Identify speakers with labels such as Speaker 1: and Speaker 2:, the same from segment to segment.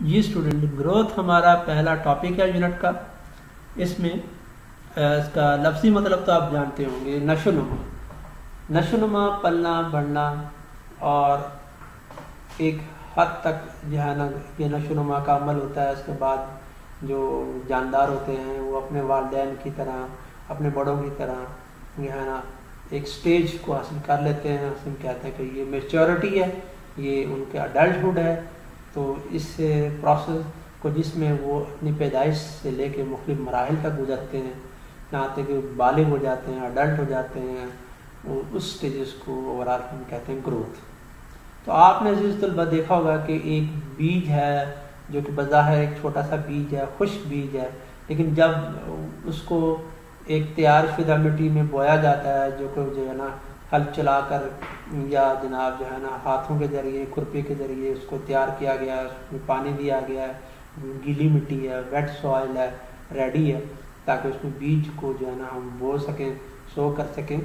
Speaker 1: जी student, growth हमारा पहला topic है यूनिट का। इसमें इसका लफ्ज़ी मतलब तो आप जानते होंगे, नशोनुमा। नशोनुमा पलना बढ़ना, और एक हद तक जो है ना ये नशोनुमा का अमल होता है। उसके बाद जो जानदार होते हैं वो अपने वालिदैन की तरह, अपने बड़ों की तरह जो है ना एक स्टेज को हासिल कर लेते हैं। हम कहते हैं कि ये मैच्योरिटी है, ये उनके अडल्टहुड है। तो इस प्रोसेस को जिसमें वो अपनी पैदाइश से लेके मुख्तलिफ मराहिल तक गुजरते हैं, यहाँ तक कि बालिग हो जाते हैं, अडल्ट हो जाते हैं, वो उस स्टेजेस को ओवरऑल हम कहते हैं ग्रोथ। तो आपने अज़ीज़ तलबा देखा होगा कि एक बीज है जो कि बज़ाहिर एक छोटा सा बीज है, खुश्क बीज है, लेकिन जब उसको एक तैयार शुदा मिट्टी में बोया जाता है, जो है ना हल चलाकर या जनाब जो है ना हाथों के ज़रिए, खुरपी के ज़रिए उसको तैयार किया गया है, उसमें पानी दिया गया है, गीली मिट्टी है, वेट सॉइल है, रेडी है, ताकि उसमें बीज को जो है ना हम बो सकें, सो कर सकें।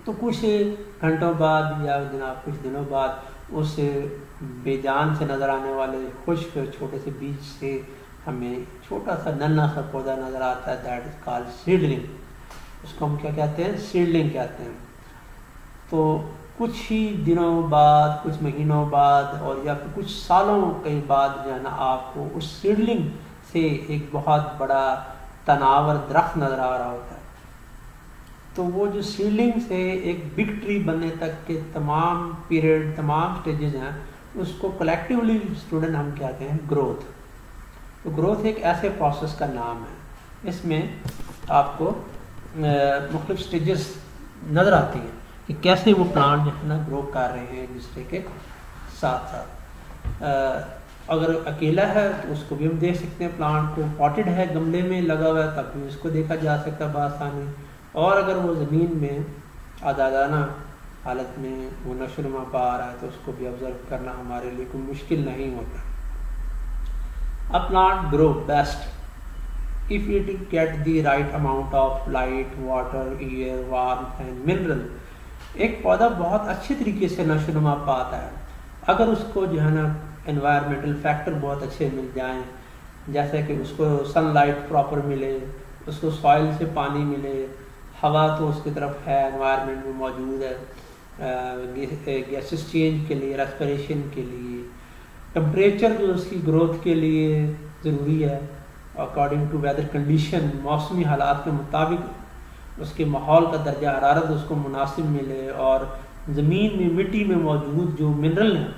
Speaker 1: तो कुछ घंटों बाद या जनाब कुछ दिनों बाद उस बेजान से नज़र आने वाले खुश्क छोटे से बीज से हमें छोटा सा नन्हा सा पौधा नज़र आता है, दैट इज़ कॉल्ड सीडलिंग। उसको हम क्या कहते हैं? सीडलिंग कहते हैं। तो कुछ ही दिनों बाद, कुछ महीनों बाद और या फिर कुछ सालों के बाद जो है ना आपको उस सीडलिंग से एक बहुत बड़ा तनावर दरख्त नज़र आ रहा होता है। तो वो जो सीडलिंग से एक बिग ट्री बनने तक के तमाम पीरियड, तमाम स्टेजेस हैं, उसको कलेक्टिवली स्टूडेंट हम कहते हैं ग्रोथ। तो ग्रोथ एक ऐसे प्रोसेस का नाम है। इसमें आपको मुख्तलिफ स्टेजेस नज़र आती हैं कि कैसे वो प्लांट जो है ना ग्रो कर रहे हैं एक दूसरे के साथ साथ। अगर अकेला है तो उसको भी हम देख सकते हैं, प्लांट को पॉटेड है, गमले में लगा हुआ है, तब भी उसको देखा जा सकता है बआसानी। और अगर वो ज़मीन में आज़ादाना हालत में वो नशोनुमा पा रहा है तो उसको भी ऑब्जर्व करना हमारे लिए कोई मुश्किल नहीं होता। A plant grow best if it get the right amount of light, water, air, warmth and mineral। एक पौधा बहुत अच्छे तरीके से नशोनुमा पाता है अगर उसको जो है ना एनवायरमेंटल फैक्टर बहुत अच्छे मिल जाएं, जैसे कि उसको सनलाइट प्रॉपर मिले, उसको सॉइल से पानी मिले, हवा तो उसकी तरफ है, एनवायरनमेंट में मौजूद है गैसेस चेंज के लिए, रेस्पिरेशन के लिए, टेम्परेचर जो उसकी ग्रोथ के लिए ज़रूरी है अकॉर्डिंग टू वेदर कंडीशन, मौसमी हालात के मुताबिक उसके माहौल का दर्जा हरारत उसको मुनासिब मिले, और ज़मीन में, मिट्टी में मौजूद जो मिनरल हैं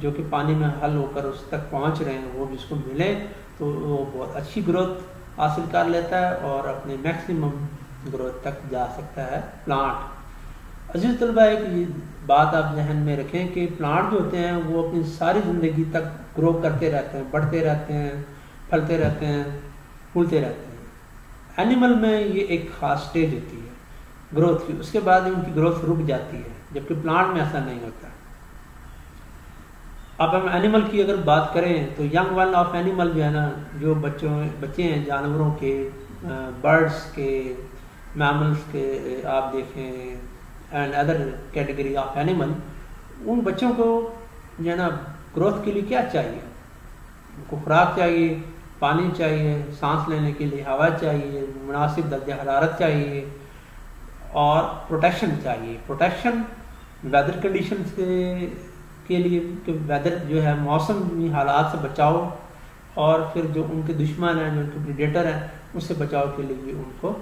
Speaker 1: जो कि पानी में हल होकर उस तक पहुंच रहे हैं, वो भी उसको मिले तो वो बहुत अच्छी ग्रोथ हासिल कर लेता है और अपने मैक्सिमम ग्रोथ तक जा सकता है प्लांट। अजीज़ तलबा, एक बात आप जहन में रखें कि प्लांट जो होते हैं वो अपनी सारी ज़िंदगी तक ग्रो करते रहते हैं, बढ़ते रहते हैं, फलते रहते हैं, फूलते रहते हैं। एनिमल में ये एक ख़ास स्टेज होती है ग्रोथ की, उसके बाद उनकी ग्रोथ रुक जाती है, जबकि प्लांट में ऐसा नहीं होता। अब हम एनिमल की अगर बात करें तो यंग वन ऑफ एनिमल जो है ना, जो बच्चे हैं जानवरों के, बर्ड्स के, मैमल्स के, आप देखें and other category of animal, उन बच्चों को जो है ना ग्रोथ के लिए क्या चाहिए? उनको खुराक चाहिए, पानी चाहिए, सांस लेने के लिए हवा चाहिए, मुनासिब दर्जा हरारत चाहिए और प्रोटेक्शन चाहिए। प्रोटेक्शन वेदर कंडीशन के लिए, कि वेदर जो है मौसमी हालात से बचाओ, और फिर जो उनके दुश्मन हैं, जो उनके प्रेडेटर हैं, उससे बचाव के लिए भी उनको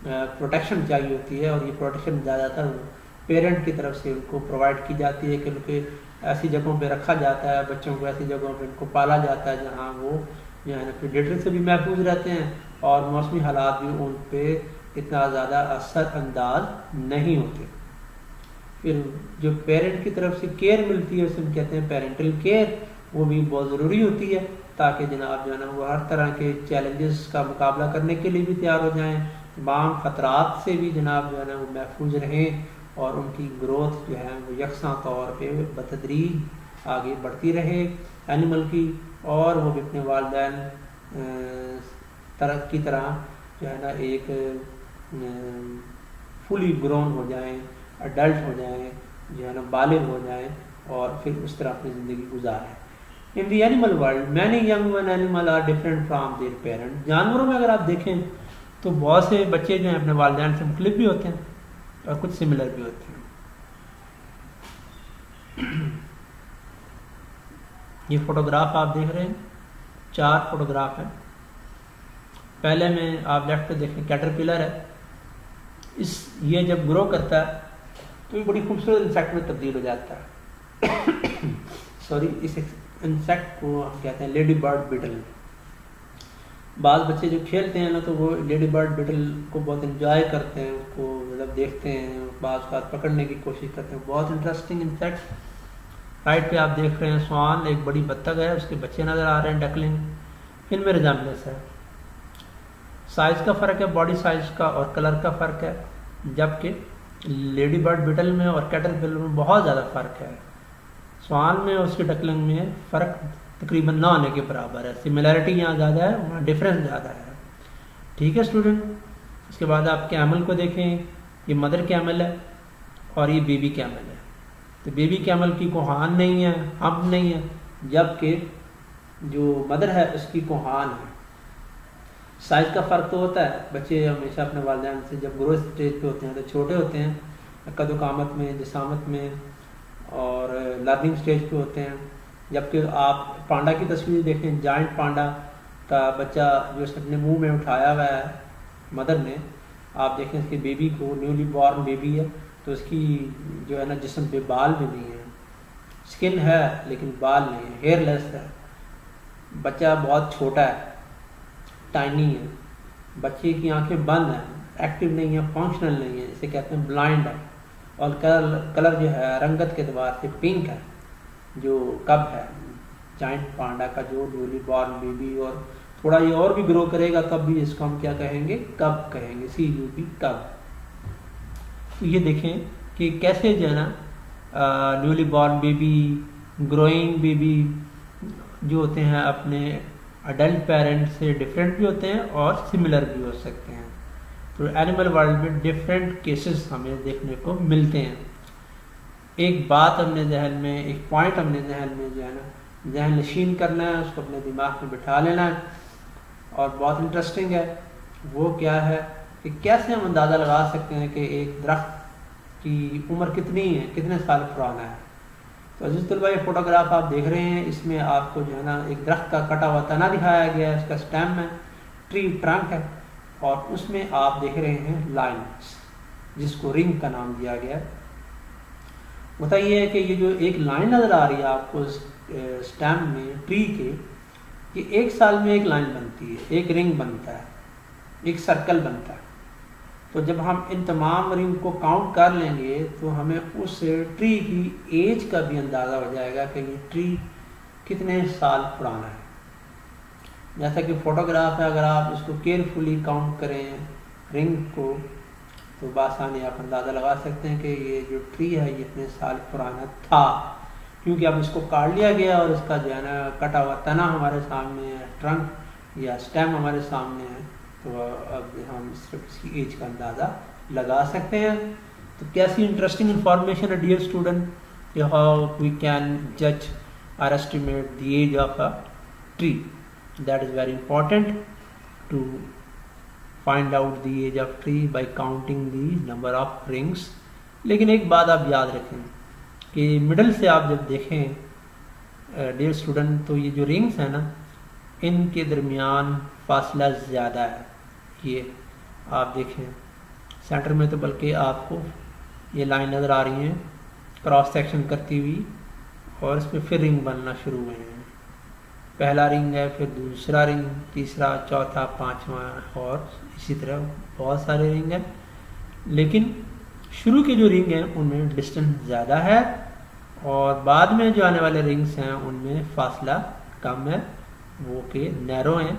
Speaker 1: प्रोटेक्शन चाहिए होती है। और ये प्रोटेक्शन ज़्यादातर पेरेंट की तरफ से उनको प्रोवाइड की जाती है कि उनके ऐसी जगहों पे रखा जाता है, बच्चों को ऐसी जगहों पे उनको पाला जाता है जहाँ वो जो है ना प्रेडेटर से भी महफूज रहते हैं और मौसमी हालात भी उन पर इतना ज़्यादा असर अंदाज नहीं होते। फिर जो पेरेंट की तरफ से केयर मिलती है उसे हम कहते हैं पेरेंटल केयर, वो भी बहुत ज़रूरी होती है ताकि जनाब जो है ना वो हर तरह के चैलेंजेस का मुकाबला करने के लिए भी तैयार हो जाएं, तमाम ख़तरात से भी जनाब जो है ना वो महफूज रहें और उनकी ग्रोथ जो है वो यकसा तौर पे बतदरीज आगे बढ़ती रहे एनिमल की, और वो भी अपने वालिदैन की तरह जो है ना एक फुली ग्रोन हो जाएं, अडल्ट हो जाएं, जो है ना बालिग हो जाएं और फिर उस तरह अपनी ज़िंदगी गुजारें। In the animal world many young one animal are different from their parent. जानवरों में अगर आप देखें तो बहुत से बच्चे जो हैं अपने वालिदैन से मुख्तलिफ भी होते हैं और कुछ सिमिलर भी होते हैं। ये फोटोग्राफ आप देख रहे हैं, 4 फोटोग्राफ हैं। पहले में आप लेफ्ट पे देखें कैटरपिलर है। ये जब ग्रो करता है तो ये बड़ी खूबसूरत इंसेक्ट में तब्दील हो जाता है। सॉरी, इस इंसेक्ट को हम कहते हैं लेडी बर्ड बीटल। बाल बच्चे जो खेलते हैं ना तो वो लेडी बर्ड बीटल को बहुत एंजॉय करते हैं, उसको मतलब देखते हैं, बाज का पकड़ने की कोशिश करते हैं। बहुत इंटरेस्टिंग इंसेक्ट। राइट पे आप देख रहे हैं स्वान, एक बड़ी बत्तख है, उसके बच्चे नज़र आ रहे हैं डकलिंग। इनमें रिजेम्बलेंस है। साइज़ का फ़र्क है, बॉडी साइज़ का और कलर का फ़र्क है, जबकि लेडी बर्ड बीटल में और कैटरपिलर में बहुत ज़्यादा फ़र्क है। स्वान में और उसके डकलिंग में फ़र्क तकरीबन ना आने के बराबर है। सिमिलैरिटी यहाँ ज़्यादा है, वहाँ डिफरेंस ज़्यादा है। ठीक है स्टूडेंट। उसके बाद आप कैमल को देखें, ये मदर कैमल है और ये बेबी कैमल है। तो बेबी कैमल की कोहान नहीं है, हम्प नहीं है, जबकि जो मदर है उसकी कोहान है। साइज़ का फ़र्क तो होता है। बच्चे हमेशा अपने वालिदैन से जब ग्रोथ स्टेज पे होते हैं तो छोटे होते हैं, कदोकामत में, जिसामत में और लर्निंग स्टेज पे होते हैं। जबकि आप पांडा की तस्वीर देखें, जाइंट पांडा का बच्चा जो अपने मुंह में उठाया हुआ है मदर ने, आप देखें इसके बेबी को, न्यूली बॉर्न बेबी है, तो इसकी जो है ना जिस्म पे बाल भी नहीं है, स्किन है लेकिन बाल नहीं है, हेयरलेस है। बच्चा बहुत छोटा है, टाइनी है, बच्चे की आंखें बंद हैं, एक्टिव नहीं है, फंक्शनल नहीं है, इसे कहते हैं ब्लाइंड है। और कलर जो है रंगत के अतबार से पिंक है, जो कब है जाइंट पांडा का जो न्यूली बॉर्न बेबी। और थोड़ा ये और भी ग्रो करेगा तब भी इसको हम क्या कहेंगे, कब कहेंगे, CUB कब। तो ये देखें कि कैसे जो है ना newly born baby, growing baby जो होते हैं अपने अडल्ट पेरेंट से डिफरेंट भी होते हैं और सिमिलर भी हो सकते हैं। तो एनिमल वर्ल्ड में डिफरेंट केसेस हमें देखने को मिलते हैं। एक बात हमने जहन में, एक पॉइंट हमने जहन में जो है ना जहन नशीन करना है, उसको अपने दिमाग में बिठा लेना है। और बहुत इंटरेस्टिंग है, वो क्या है कि कैसे हम अंदाज़ा लगा सकते हैं कि एक दरख्त की उम्र कितनी है, कितने साल पुराना है। तो अजीज़ तलबा, ये फोटोग्राफ आप देख रहे हैं, इसमें आपको जो है ना एक दरख्त का कटा हुआ तना दिखाया गया है, इसका स्टेम है, ट्री ट्रंक है, और उसमें आप देख रहे हैं लाइन्स, जिसको रिंग का नाम दिया गया है। बताइए कि ये जो एक लाइन नज़र आ रही है आपको स्टेम में ट्री के, कि 1 साल में एक लाइन बनती है, एक रिंग बनता है, एक सर्कल बनता है। तो जब हम इन तमाम रिंग को काउंट कर लेंगे तो हमें उस ट्री की एज का भी अंदाज़ा हो जाएगा कि ये ट्री कितने साल पुराना है। जैसा कि फोटोग्राफ है, अगर आप इसको केयरफुली काउंट करें रिंग को तो बासानी आप अंदाज़ा लगा सकते हैं कि ये जो ट्री है ये इतने साल पुराना था, क्योंकि अब इसको काट लिया गया और इसका जो है ना कटा हुआ तना हमारे सामने है, ट्रंक या स्टेम हमारे सामने है। तो अब हम सिर्फ इसकी एज का अंदाज़ा लगा सकते हैं। तो कैसी इंटरेस्टिंग इंफॉर्मेशन है डियर स्टूडेंट, कि हाउ वी कैन जज और estimate the age of a tree. That is very important to find out the age of tree by counting the number of rings. लेकिन एक बात आप याद रखें कि मिडल से आप जब देखें डियर स्टूडेंट, तो ये जो रिंग्स हैं ना, इनके दरमियान फासला ज़्यादा है। ये आप देखें सेंटर में तो बल्कि आपको ये लाइन नज़र आ रही है क्रॉस सेक्शन करती हुई, और इसमें फिर रिंग बनना शुरू हुए हैं। पहला रिंग है, फिर दूसरा रिंग, तीसरा, चौथा, पांचवा, और इसी तरह बहुत सारे रिंग हैं। लेकिन शुरू के जो रिंग हैं उनमें डिस्टेंस ज़्यादा है, और बाद में जो आने वाले रिंग्स हैं उनमें फासला कम है, वो के नैरो हैं,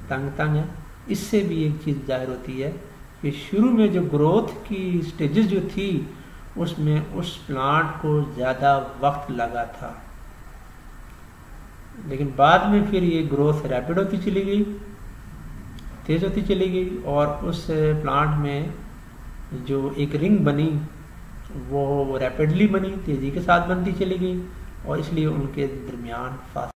Speaker 1: तंग हैं। इससे भी एक चीज़ जाहिर होती है कि शुरू में जो ग्रोथ की स्टेजेस जो थी उसमें उस प्लांट को ज़्यादा वक्त लगा था, लेकिन बाद में फिर ये ग्रोथ रैपिड होती चली गई, तेज़ होती चली गई, और उस प्लांट में जो एक रिंग बनी वो रैपिडली बनी, तेज़ी के साथ बनती चली गई, और इसलिए उनके दरमियान फासला